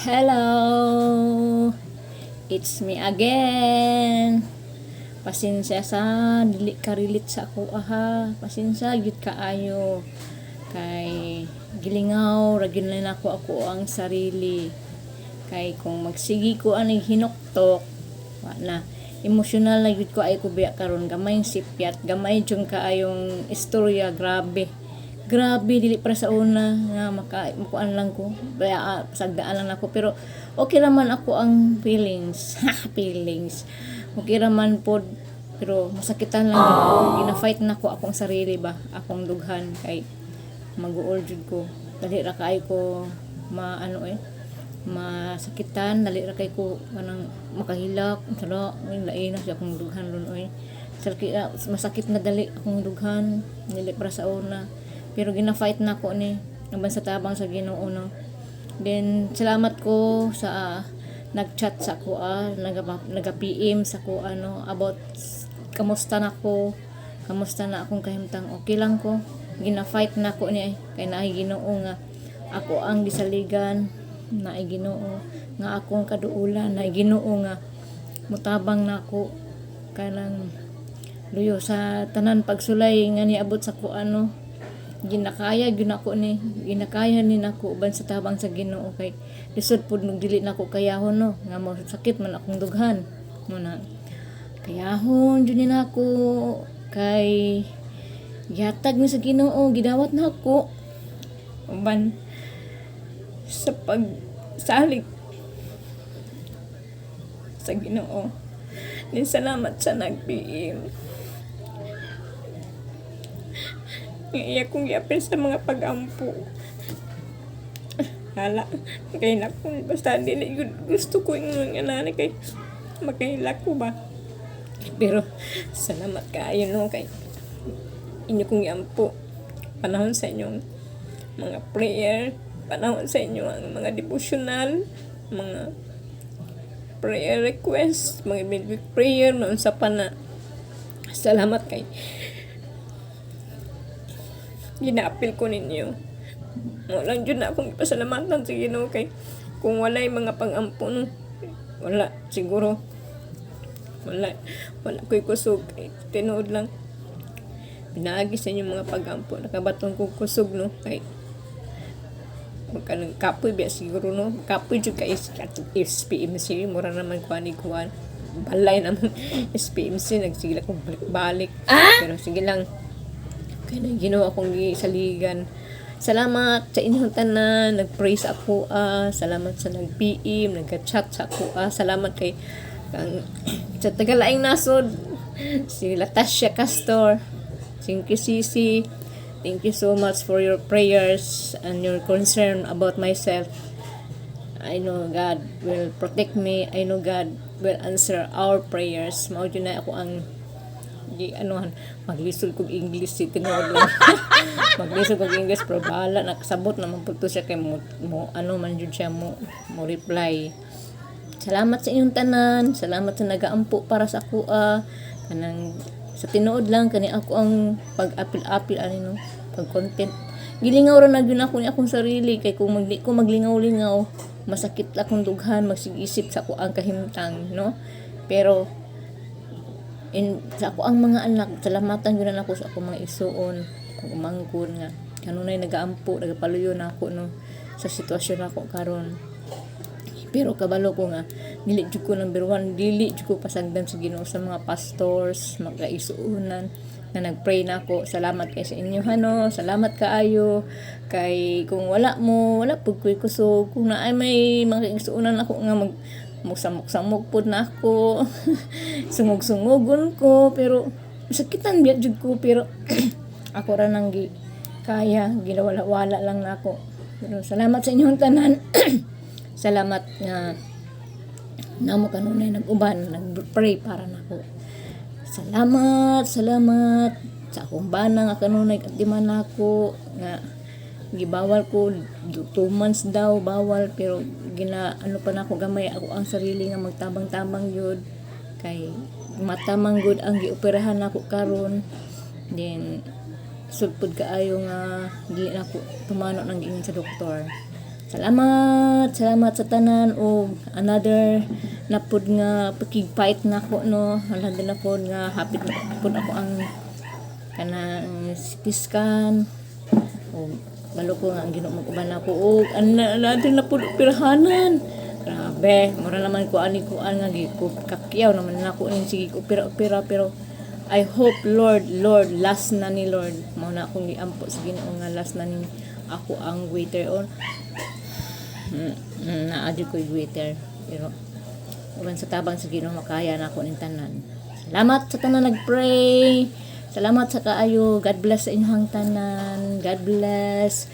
Hello! It's me again. Pasensya sa dili ka relate sa ako aha. Pasensya gyud kaayo. Kay gilingaw ra gyud na ako ang sarili. Kay kung magsigi ko ani hinuktok, wa na. Emotional na gyud ko ay ko biya karon, gamay sipyat, gamay jung kaayong istorya, grabe. Grabe dili para sa una nga makuan lang ko, baya sagdaan lang ako, pero okay raman ako ang feelings. Feelings okay raman pod, pero masakitan lang gyud ako, gina-fight na ko akong sarili ba, akong dughan kay mag-uol jud ko, dali ra kay ko masakitan, dali ra kay ko kanang makahilak sala lain na siya akong dughan ron masakit na dali akong dughan, dili para sa una, pero gina-fight na ko ni naban sa tabang sa Ginoo no. Then salamat ko sa nag-chat sa ko naga-PM sa ko about kamusta na akong kahimtang, okay lang ko, gina-fight na ko ni kay naay Ginoo nga ako ang gisaligan, naay Ginoo nga akong kaduulan, naay Ginoo nga mutabang na ako kanang luyo sa tanan pagsulay nga niabot sa ko ginakaya gyud nako ni ginakaya ni nako uban sa tabang sa Ginoo kay lisod pud nung dili nako kayahon no nga mo sakit man akong dughan mo na kayahon jud ni nako kay yatag ni sa Ginoo gidawat na ako uban sa pagsalig sa Ginoo. Ni salamat sa nag-PM. Iya kong yapin sa mga pag-ampo. Hala, kay nakon basta dili gusto ko yung nanay kay makahilak ko ba. Pero salamat kaayo no kay inyo kong yampo. Panahon sa inyong mga prayer, panahon sa inyo ang mga devotional, mga prayer request, mga midweek prayer, maunsa pa na. Salamat kay ginaapil ko ninyo. Walang dyan na akong ipasalamatan sa Ginoo kay kung wala'y mga pang-ampo no, wala siguro wala ko'y kusog kay tinuod lang pinaagi sa inyo mga pag-ampo, nakabatong kong kusog no kay magkanang kapoy biya siguro no, kapoy dyan kay SPMC mura naman kuhan balay naman SPMC nagsigila kong balik pero sige lang kaya na ginawa akong saligan. Salamat sa inyong tanan, nag-praise ako, salamat sa nag-PM, nag-chat sa ako, salamat kay sa tagalaing nasod, si Latasha Castor, thank you Sisi, thank you so much for your prayers and your concern about myself. I know God will protect me, I know God will answer our prayers. Mao yun na ako ang maglisod kog English si tinuod lang. Maglisod kog English pero bahala nakasabot naman pud to siya kay mo man jud siya mo reply. Salamat sa inyong tanan, salamat sa nagaampo para sa ako kanang sa tinuod lang kani ako ang pag-apil-apil no, pag content. Gilingaw ra na gyud ako ni akong sarili kay kung maglingaw-lingaw masakit akong dughan, magsig-isip sa ako ang kahimtang no. Pero sa ako ang mga anak, salamatan yun na ako sa ako mga isuon, kung umangkon nga kanunay nagaampo, nagapaluyo na ako no sa sitwasyon ako karon. Pero kabalo ko nga dili jud ko number 1, dili jud ko pasagdan sa Ginoo sa mga pastors, mga isuunan na nagpray na ako. Salamat kay sa inyo salamat kaayo kay kung wala pud ko'y kusog, kung naay may mga isuunan ako nga samok pod na ako sungog-sungogon ko pero sakitan biya jud ko pero ako ra nang kaya ginawala-wala lang nako. Pero salamat sa inyong tanan. Salamat nga namo kanunay nag-uban nag-pray para nako. Salamat sa akong bana nga kanunay katiman nako nga gibawal ko 2 months daw bawal pero pa na ako gamay ako ang sarili nga magtabang-tabang yun kay matamang good ang gioperahan nako karon. Then sulpod kaayo nga di na ako tumano nang giingon sa doktor. Salamat sa tanan o another na pud nga pakigfight nako no. Another na pud nga hapit na pud ako ang kanang CT scan. O balo ko nga ang Ginoo mag-uban ako og another na pud operahanan. Grabe, mura naman ko ani ko nga kakyaw naman nako ning sige opera pero I hope Lord last na ni Lord mo na akong giampo sa Ginoo nga last na ni ako ang waiter on naadyo ko waiter pero uban sa tabang sa Ginoo makaya na ako ning tanan. Salamat sa tanan nagpray. Salamat sa kaayo. God bless sa inyong tanan. God bless.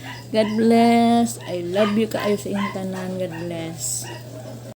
I love you kaayo sa inyong tanan. God bless.